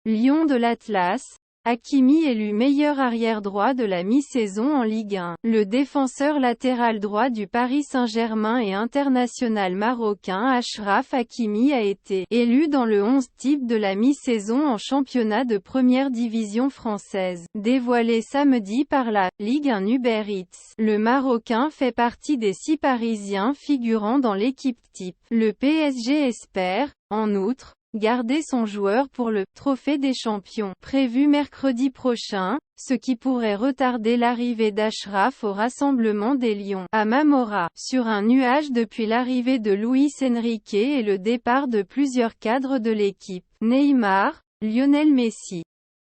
Lion de l'Atlas, Hakimi élu meilleur arrière-droit de la mi-saison en Ligue 1. Le défenseur latéral droit du Paris Saint-Germain et international marocain Achraf Hakimi a été élu dans le 11 type de la mi-saison en championnat de première division française. Dévoilé samedi par la Ligue 1 Uber Eats, le Marocain fait partie des 6 Parisiens figurant dans l'équipe type. Le PSG espère, en outre, garder son joueur pour le Trophée des Champions, prévu mercredi prochain, ce qui pourrait retarder l'arrivée d'Achraf au rassemblement des Lions, à Mamora, sur un nuage depuis l'arrivée de Luis Enrique et le départ de plusieurs cadres de l'équipe. Neymar, Lionel Messi.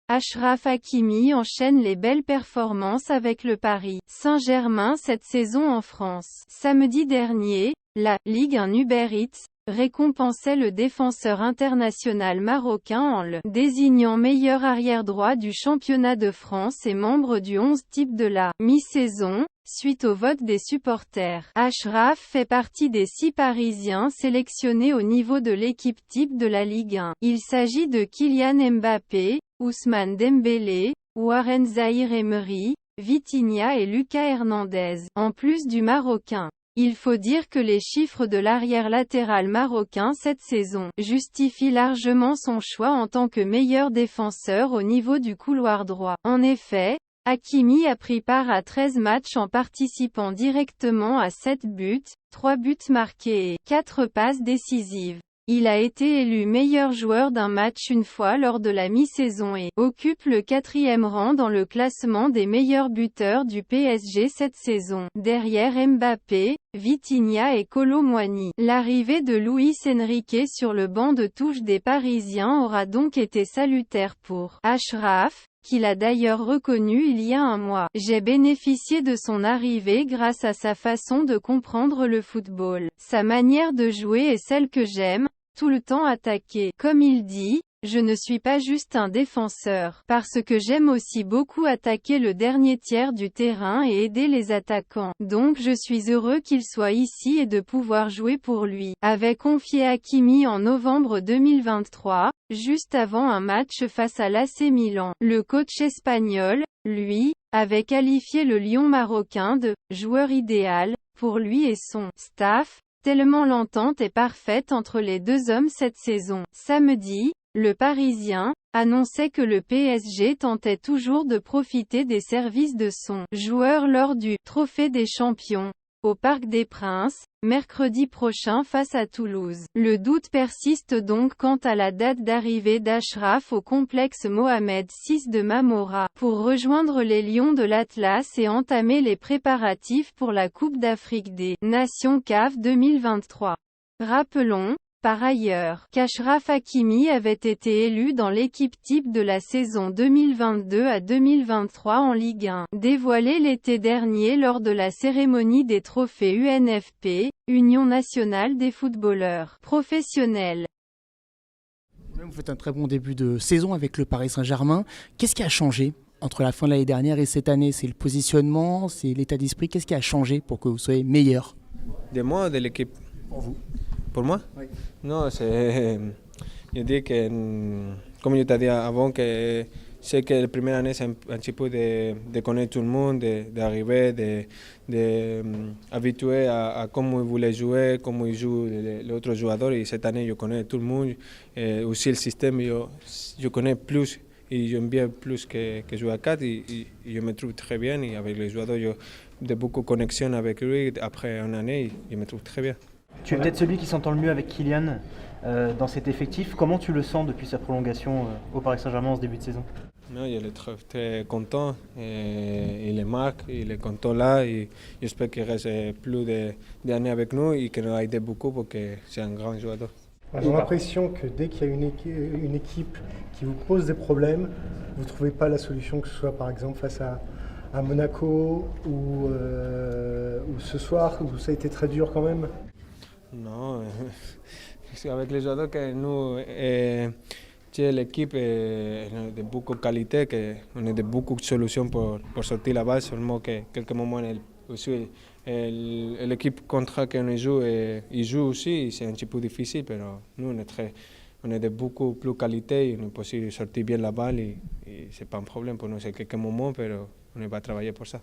Achraf Hakimi enchaîne les belles performances avec le Paris Saint-Germain cette saison en France. Samedi dernier, la Ligue 1 Uber Eats récompensait le défenseur international marocain en le désignant meilleur arrière-droit du championnat de France et membre du 11 type de la mi-saison, suite au vote des supporters. Achraf fait partie des 6 Parisiens sélectionnés au niveau de l'équipe type de la Ligue 1. Il s'agit de Kylian Mbappé, Ousmane Dembélé, Warren Zaïre-Emery, Vitinha et Lucas Hernandez, en plus du Marocain. Il faut dire que les chiffres de l'arrière latéral marocain cette saison justifient largement son choix en tant que meilleur défenseur au niveau du couloir droit. En effet, Hakimi a pris part à 13 matchs en participant directement à 7 buts, 3 buts marqués et 4 passes décisives. Il a été élu meilleur joueur d'un match une fois lors de la mi-saison et occupe le 4e rang dans le classement des meilleurs buteurs du PSG cette saison, derrière Mbappé, Vitinha et Kolo Muani. L'arrivée de Luis Enrique sur le banc de touche des Parisiens aura donc été salutaire pour Achraf, qu'il a d'ailleurs reconnu il y a un mois. J'ai bénéficié de son arrivée grâce à sa façon de comprendre le football. Sa manière de jouer est celle que j'aime, tout le temps attaquer. Comme il dit, je ne suis pas juste un défenseur, parce que j'aime aussi beaucoup attaquer le dernier tiers du terrain et aider les attaquants. Donc je suis heureux qu'il soit ici et de pouvoir jouer pour lui, avait confié Hakimi en novembre 2023, juste avant un match face à l'AC Milan. Le coach espagnol, lui, avait qualifié le Lion marocain de « joueur idéal » pour lui et son staff, tellement l'entente est parfaite entre les deux hommes cette saison. Samedi, le Parisien annonçait que le PSG tentait toujours de profiter des services de son joueur lors du Trophée des Champions au Parc des Princes, mercredi prochain face à Toulouse. Le doute persiste donc quant à la date d'arrivée d'Achraf au complexe Mohamed VI de Mamora, pour rejoindre les Lions de l'Atlas et entamer les préparatifs pour la Coupe d'Afrique des Nations CAF 2023. Rappelons, par ailleurs, qu'Achraf Hakimi avait été élu dans l'équipe type de la saison 2022 à 2023 en Ligue 1, dévoilé l'été dernier lors de la cérémonie des trophées UNFP, Union nationale des footballeurs professionnels. Vous faites un très bon début de saison avec le Paris Saint-Germain. Qu'est-ce qui a changé entre la fin de l'année dernière et cette année? C'est le positionnement, c'est l'état d'esprit. Qu'est-ce qui a changé pour que vous soyez meilleur? De moi ou de l'équipe? Pour vous. Pour moi? Oui. Non, je dis que, comme je t'ai dit avant, que c'est que la première année, c'est un petit peu de connaître tout le monde, d'arriver, d'habituer à comment ils voulaient jouer, comment ils jouent les autres joueurs. Et cette année, je connais tout le monde. Et aussi le système, je connais plus. Et j'aime bien plus que jouer à 4 et je me trouve très bien. Et avec les joueurs, j'ai beaucoup de connexion avec lui. Après une année, je me trouve très bien. Tu es peut-être celui qui s'entend le mieux avec Kylian dans cet effectif. Comment tu le sens depuis sa prolongation au Paris Saint-Germain en ce début de saison? Non, il est très, très content. Il est marque, il est content là. Et j'espère qu'il reste plus d'années avec nous et qu'il nous a aidé beaucoup parce que c'est un grand joueur. J'ai l'impression que dès qu'il y a une équipe qui vous pose des problèmes, vous ne trouvez pas la solution, que ce soit par exemple face à Monaco ou ce soir, où ça a été très dur quand même. Non, avec les joueurs que nous, l'équipe est de beaucoup de qualité, on a de beaucoup de solutions pour sortir la balle, seulement que quelques moments aussi l'équipe contre qu'on joue, il joue aussi, c'est un petit peu difficile, mais nous on est très on est de beaucoup plus qualité, on peut aussi sortir bien la balle et c'est pas un problème pour nous, c'est quelques moments, mais on va travailler pour ça.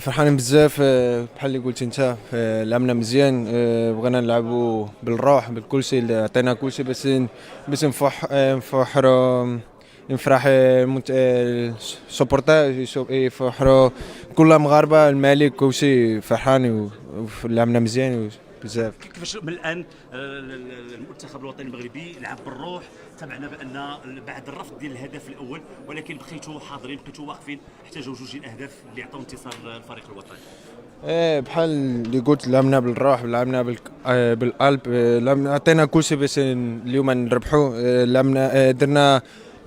فرحان بزاف بحال اللي قلت انت لعبنا مزيان بغينا نلعبوا بالروح بالكل شيء اللي عطينا كل شيء باش نفرح سوبورتاج يفرحوا كل مغاربه الملك كل شيء فرحان ولعبنا مزيان بزاف. كيفاش من الان المنتخب الوطني المغربي لعب بالروح؟ سمعنا بان بعد الرفض ديال الهدف الاول ولكن بقيتوا حاضرين بقيتوا واقفين حتى جاو جوج الاهداف اللي عطاو انتصار للفريق الوطني. بحال اللي قلت لعبنا بالروح لعبنا بالقلب لعبنا عطينا كل شيء باش اليوم نربحوا لعبنا درنا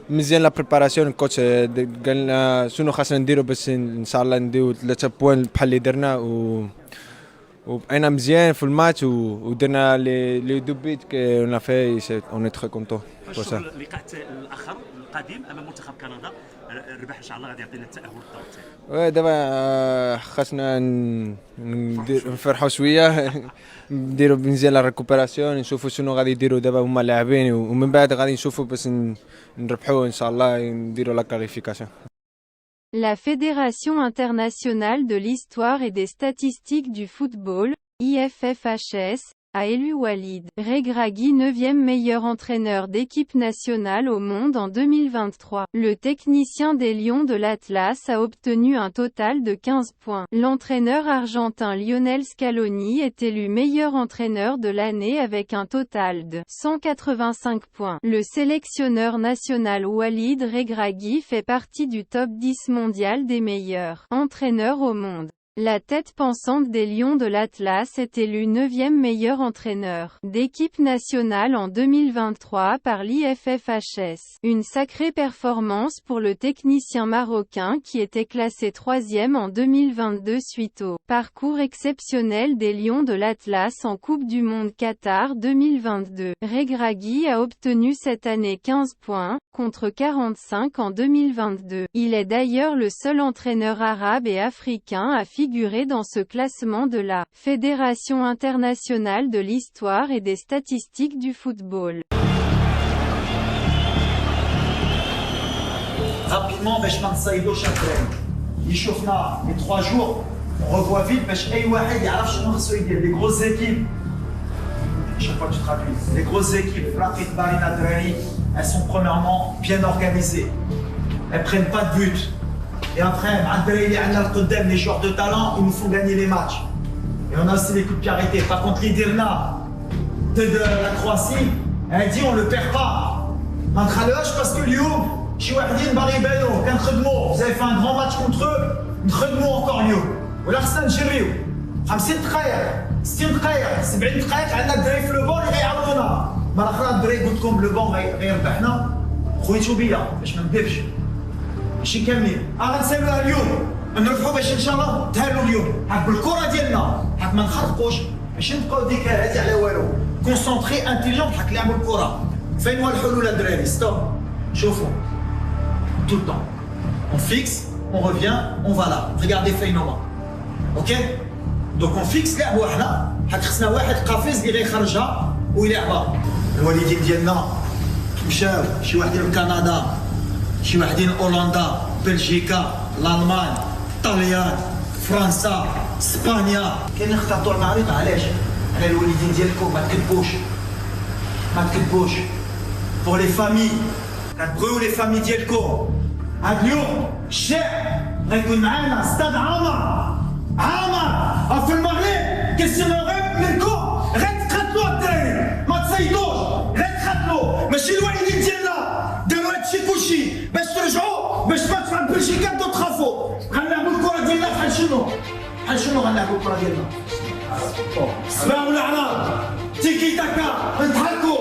مزيان لا بريباراسيون الكوتش قال لنا شنو خاصنا نديروا باش ان شاء الله نديروا 3 بوان بحال اللي درنا وبقينا مزيان في الماتش ودرنا لي دو بيت كنا في اون اي تري كونتون. اللقاء الاخر القادم امام منتخب كندا الربح ان شاء الله غادي يعطينا التاهل للدور الثاني. دابا خاصنا نفرحوا شويه نديروا مزيان لا ريكوبيراسيون نشوفوا شنو غادي يديروا دابا هما اللاعبين ومن بعد غادي نشوفوا باش نربحوا ان شاء الله نديروا لا كاليفيكاسيون. La Fédération internationale de l'histoire et des statistiques du football, IFFHS, a élu Walid Regragui 9e meilleur entraîneur d'équipe nationale au monde en 2023. Le technicien des Lions de l'Atlas a obtenu un total de 15 points. L'entraîneur argentin Lionel Scaloni est élu meilleur entraîneur de l'année avec un total de 185 points. Le sélectionneur national Walid Regragui fait partie du top 10 mondial des meilleurs entraîneurs au monde. La tête pensante des Lions de l'Atlas est élue 9e meilleur entraîneur d'équipe nationale en 2023 par l'IFFHS. Une sacrée performance pour le technicien marocain qui était classé 3e en 2022 suite au parcours exceptionnel des Lions de l'Atlas en Coupe du Monde Qatar 2022. Regragui a obtenu cette année 15 points, contre 45 en 2022. Il est d'ailleurs le seul entraîneur arabe et africain à figurer dans ce classement de la Fédération internationale de l'histoire et des statistiques du football. Rapidement, باش ما نصايبوش الترين. يشوفنا les 3 jours, on revoit vite باش اي واحد يعرف شنو خصو يدير. Les grosses équipes, chaque fois que tu traduis, les grosses équipes, Rapid Barina Drani, elles sont premièrement bien organisées. Elles prennent pas de but. Et après, les joueurs de talent, ils nous font gagner les matchs. Et on a aussi les coups de pied arrêtés. Par contre, l'Idirna de la Croatie, elle dit on le perd pas. Parce que Lyon, vous avez fait un grand match contre eux, encore Lyon. Ou l'Arsène Chériou. C'est bien une traite, on a dressé le banc, il y a un bon. Mais le banc, il y a un bon. خويتوبيا باش ما نديرش ماشي كاملين غنسالوها اليوم نربحوا باش ان شاء الله تهالوا اليوم حق بالكره ديالنا حق ما نخرقوش ماشي نبقاو ديك هادي على والو كونسونطري انتيليجون حق لعبوا الكره فين هو الحلول الدراري ستوب شوفوا tout le temps on fixe on revient on va là regardez Feynoma ok donc on fixe لعبوا حنا حق خصنا واحد قافز اللي غيخرجها ويلعبها الوالدين ديالنا مشاو شي واحدين من كندا شي واحدين هولندا بلجيكا الالمان الطليان فرنسا اسبانيا كاين اختاروا المعرض علاش على الوالدين ديالكم ما تكذبوش pour les familles كتبغيو لي فامي ديالكم هاد اليوم الشعب غيكون معانا استاد عامر في المغرب كيستناو منكم غتقتلوا الدراري ما تصيدوش غتقتلوا ماشي الوالدين ديالنا داروا هادشي كلشي باش ترجعوا باش تماتوا عند بلجيكا دو تخافوا غنلعبوا الكره ديالنا بحال شنو غنلعبوا الكره ديالنا سمعوا الاعراض تيكي تاكا نضحكوا